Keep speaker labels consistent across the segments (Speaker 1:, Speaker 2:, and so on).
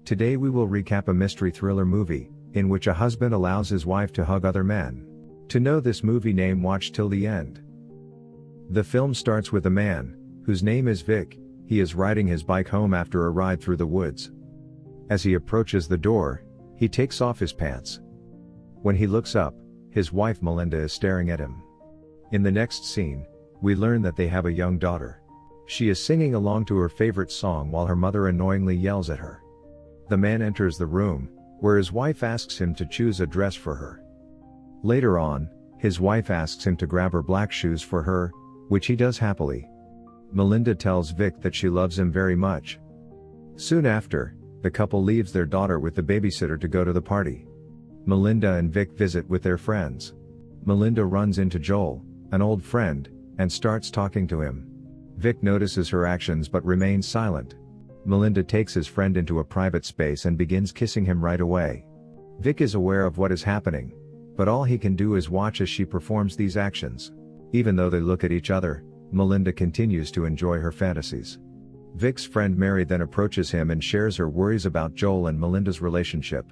Speaker 1: Today we will recap a mystery thriller movie, in which a husband allows his wife to hug other men. To know this movie name, watch till the end. The film starts with a man, whose name is Vic. He is riding his bike home after a ride through the woods. As he approaches the door, he takes off his pants. When he looks up, his wife Melinda is staring at him. In the next scene, we learn that they have a young daughter. She is singing along to her favorite song while her mother annoyingly yells at her. The man enters the room, where his wife asks him to choose a dress for her. Later on, his wife asks him to grab her black shoes for her, which he does happily. Melinda tells Vic that she loves him very much. Soon after, the couple leaves their daughter with the babysitter to go to the party. Melinda and Vic visit with their friends. Melinda runs into Joel, an old friend, and starts talking to him. Vic notices her actions but remains silent. Melinda takes his friend into a private space and begins kissing him right away. Vic is aware of what is happening, but all he can do is watch as she performs these actions. Even though they look at each other, Melinda continues to enjoy her fantasies. Vic's friend Mary then approaches him and shares her worries about Joel and Melinda's relationship.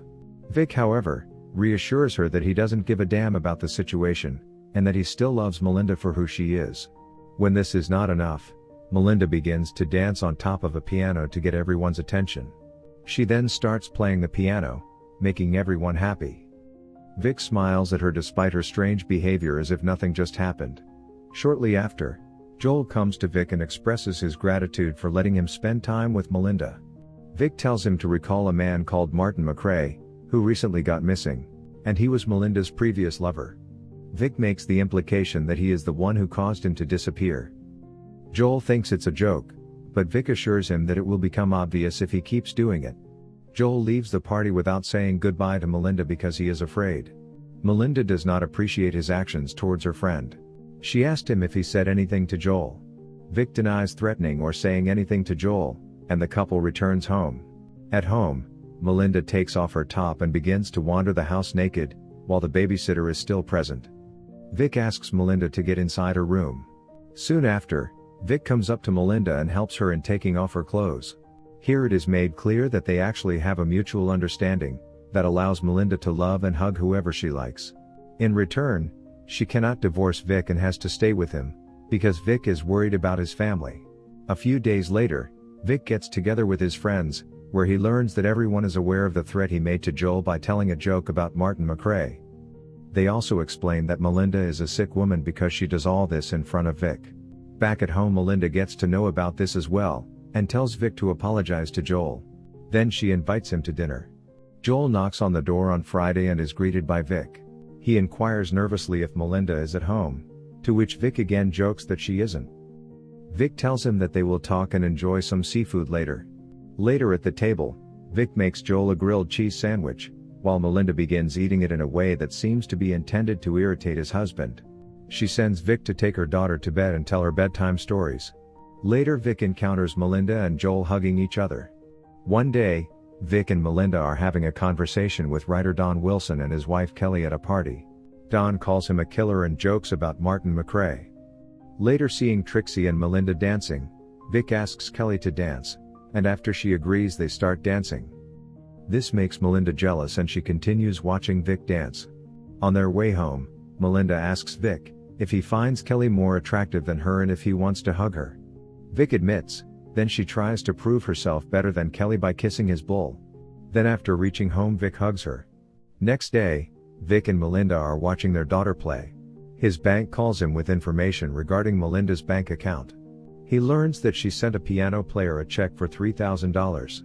Speaker 1: Vic, however, reassures her that he doesn't give a damn about the situation, and that he still loves Melinda for who she is. When this is not enough, Melinda begins to dance on top of a piano to get everyone's attention. She then starts playing the piano, making everyone happy. Vic smiles at her despite her strange behavior as if nothing just happened. Shortly after, Joel comes to Vic and expresses his gratitude for letting him spend time with Melinda. Vic tells him to recall a man called Martin McRae, who recently got missing, and he was Melinda's previous lover. Vic makes the implication that he is the one who caused him to disappear. Joel thinks it's a joke, but Vic assures him that it will become obvious if he keeps doing it. Joel leaves the party without saying goodbye to Melinda because he is afraid. Melinda does not appreciate his actions towards her friend. She asked him if he said anything to Joel. Vic denies threatening or saying anything to Joel, and the couple returns home. At home, Melinda takes off her top and begins to wander the house naked, while the babysitter is still present. Vic asks Melinda to get inside her room. Soon after, Vic comes up to Melinda and helps her in taking off her clothes. Here it is made clear that they actually have a mutual understanding, that allows Melinda to love and hug whoever she likes. In return, she cannot divorce Vic and has to stay with him, because Vic is worried about his family. A few days later, Vic gets together with his friends, where he learns that everyone is aware of the threat he made to Joel by telling a joke about Martin McRae. They also explain that Melinda is a sick woman because she does all this in front of Vic. Back at home, Melinda gets to know about this as well, and tells Vic to apologize to Joel. Then she invites him to dinner. Joel knocks on the door on Friday and is greeted by Vic. He inquires nervously if Melinda is at home, to which Vic again jokes that she isn't. Vic tells him that they will talk and enjoy some seafood later. Later at the table, Vic makes Joel a grilled cheese sandwich, while Melinda begins eating it in a way that seems to be intended to irritate his husband. She sends Vic to take her daughter to bed and tell her bedtime stories. Later, Vic encounters Melinda and Joel hugging each other. One day, Vic and Melinda are having a conversation with writer Don Wilson and his wife Kelly at a party. Don calls him a killer and jokes about Martin McRae. Later, seeing Trixie and Melinda dancing, Vic asks Kelly to dance, and after she agrees, they start dancing. This makes Melinda jealous and she continues watching Vic dance. On their way home, Melinda asks Vic if he finds Kelly more attractive than her and if he wants to hug her. Vic admits, then she tries to prove herself better than Kelly by kissing his bull. Then after reaching home, Vic hugs her. Next day, Vic and Melinda are watching their daughter play. His bank calls him with information regarding Melinda's bank account. He learns that she sent a piano player a check for $3,000.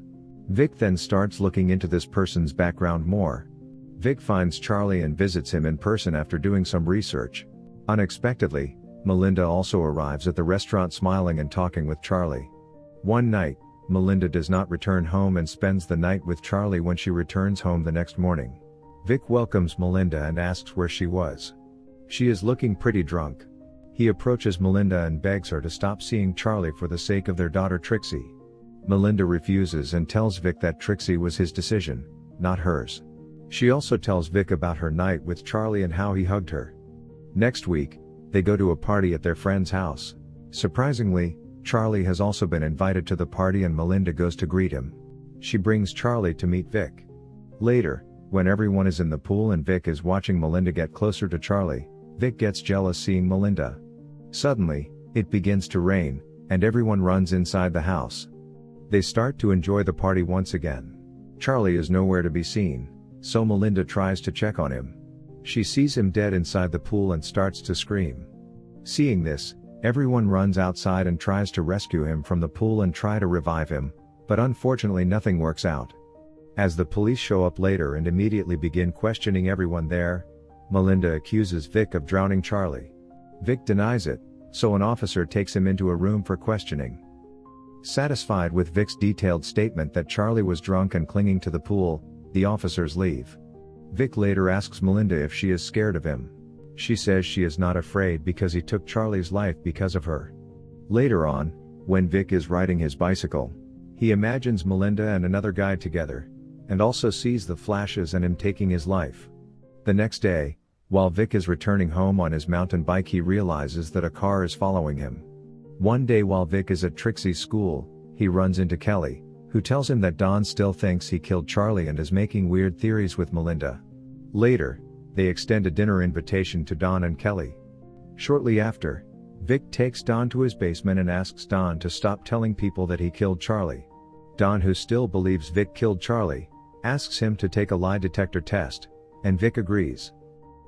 Speaker 1: Vic then starts looking into this person's background more. Vic finds Charlie and visits him in person after doing some research. Unexpectedly, Melinda also arrives at the restaurant smiling and talking with Charlie. One night, Melinda does not return home and spends the night with Charlie. When she returns home the next morning, Vic welcomes Melinda and asks where she was. She is looking pretty drunk. He approaches Melinda and begs her to stop seeing Charlie for the sake of their daughter Trixie. Melinda refuses and tells Vic that Trixie was his decision, not hers. She also tells Vic about her night with Charlie and how he hugged her. Next week, they go to a party at their friend's house. Surprisingly, Charlie has also been invited to the party and Melinda goes to greet him. She brings Charlie to meet Vic. Later, when everyone is in the pool and Vic is watching Melinda get closer to Charlie, Vic gets jealous seeing Melinda. Suddenly, it begins to rain, and everyone runs inside the house. They start to enjoy the party once again. Charlie is nowhere to be seen, so Melinda tries to check on him. She sees him dead inside the pool and starts to scream. Seeing this, everyone runs outside and tries to rescue him from the pool and try to revive him, but unfortunately nothing works out. As the police show up later and immediately begin questioning everyone there, Melinda accuses Vic of drowning Charlie. Vic denies it, so an officer takes him into a room for questioning. Satisfied with Vic's detailed statement that Charlie was drunk and clinging to the pool, the officers leave. Vic later asks Melinda if she is scared of him. She says she is not afraid because he took Charlie's life because of her. Later on, when Vic is riding his bicycle, he imagines Melinda and another guy together, and also sees the flashes and him taking his life. The next day, while Vic is returning home on his mountain bike, he realizes that a car is following him. One day while Vic is at Trixie's school, he runs into Kelly, who tells him that Don still thinks he killed Charlie and is making weird theories with Melinda. Later, they extend a dinner invitation to Don and Kelly. Shortly after, Vic takes Don to his basement and asks Don to stop telling people that he killed Charlie. Don, who still believes Vic killed Charlie, asks him to take a lie detector test, and Vic agrees.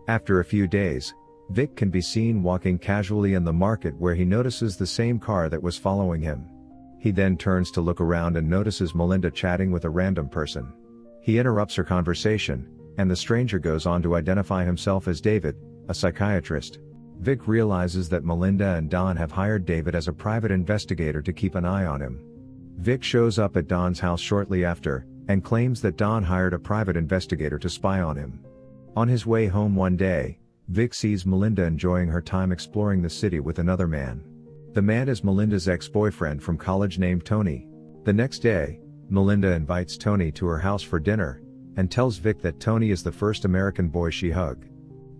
Speaker 1: After a few days, Vic can be seen walking casually in the market where he notices the same car that was following him. He then turns to look around and notices Melinda chatting with a random person. He interrupts her conversation, and the stranger goes on to identify himself as David, a psychiatrist. Vic realizes that Melinda and Don have hired David as a private investigator to keep an eye on him. Vic shows up at Don's house shortly after, and claims that Don hired a private investigator to spy on him. On his way home one day, Vic sees Melinda enjoying her time exploring the city with another man. The man is Melinda's ex-boyfriend from college named Tony. The next day, Melinda invites Tony to her house for dinner, and tells Vic that Tony is the first American boy she hugged.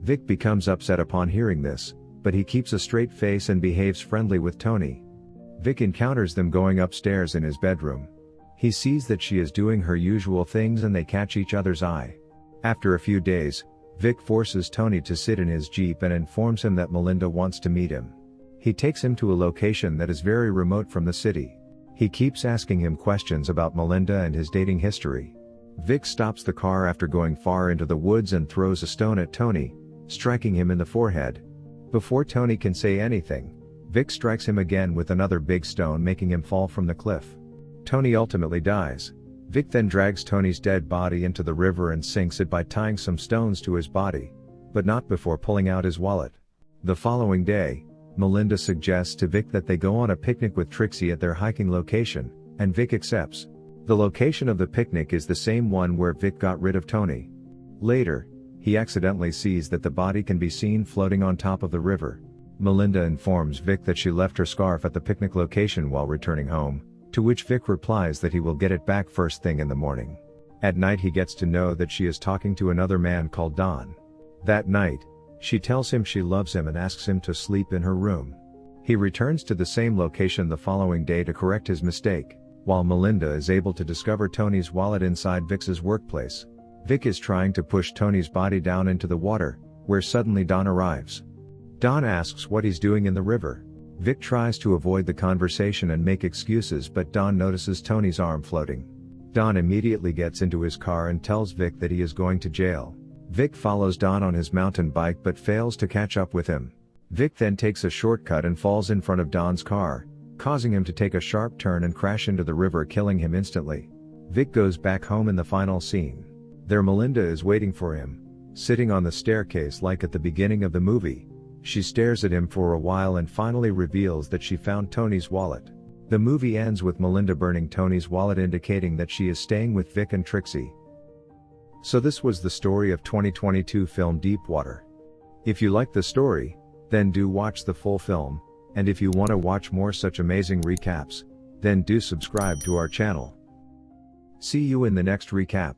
Speaker 1: Vic becomes upset upon hearing this, but he keeps a straight face and behaves friendly with Tony. Vic encounters them going upstairs in his bedroom. He sees that she is doing her usual things and they catch each other's eye. After a few days, Vic forces Tony to sit in his Jeep and informs him that Melinda wants to meet him. He takes him to a location that is very remote from the city. He keeps asking him questions about Melinda and his dating history. Vic stops the car after going far into the woods and throws a stone at Tony, striking him in the forehead. Before Tony can say anything, Vic strikes him again with another big stone, making him fall from the cliff. Tony ultimately dies. Vic then drags Tony's dead body into the river and sinks it by tying some stones to his body, but not before pulling out his wallet. The following day, Melinda suggests to Vic that they go on a picnic with Trixie at their hiking location, and Vic accepts. The location of the picnic is the same one where Vic got rid of Tony. Later, he accidentally sees that the body can be seen floating on top of the river. Melinda informs Vic that she left her scarf at the picnic location while returning home, to which Vic replies that he will get it back first thing in the morning. At night he gets to know that she is talking to another man called Don. That night, she tells him she loves him and asks him to sleep in her room. He returns to the same location the following day to correct his mistake. While Melinda is able to discover Tony's wallet inside Vic's workplace, Vic is trying to push Tony's body down into the water, where suddenly Don arrives. Don asks what he's doing in the river. Vic tries to avoid the conversation and make excuses, but Don notices Tony's arm floating. Don immediately gets into his car and tells Vic that he is going to jail. Vic follows Don on his mountain bike but fails to catch up with him. Vic then takes a shortcut and falls in front of Don's car, causing him to take a sharp turn and crash into the river, killing him instantly. Vic goes back home in the final scene. There Melinda is waiting for him, sitting on the staircase like at the beginning of the movie. She stares at him for a while and finally reveals that she found Tony's wallet. The movie ends with Melinda burning Tony's wallet, indicating that she is staying with Vic and Trixie. So this was the story of 2022 film Deep Water. If you like the story, then do watch the full film, and if you want to watch more such amazing recaps, then do subscribe to our channel. See you in the next recap.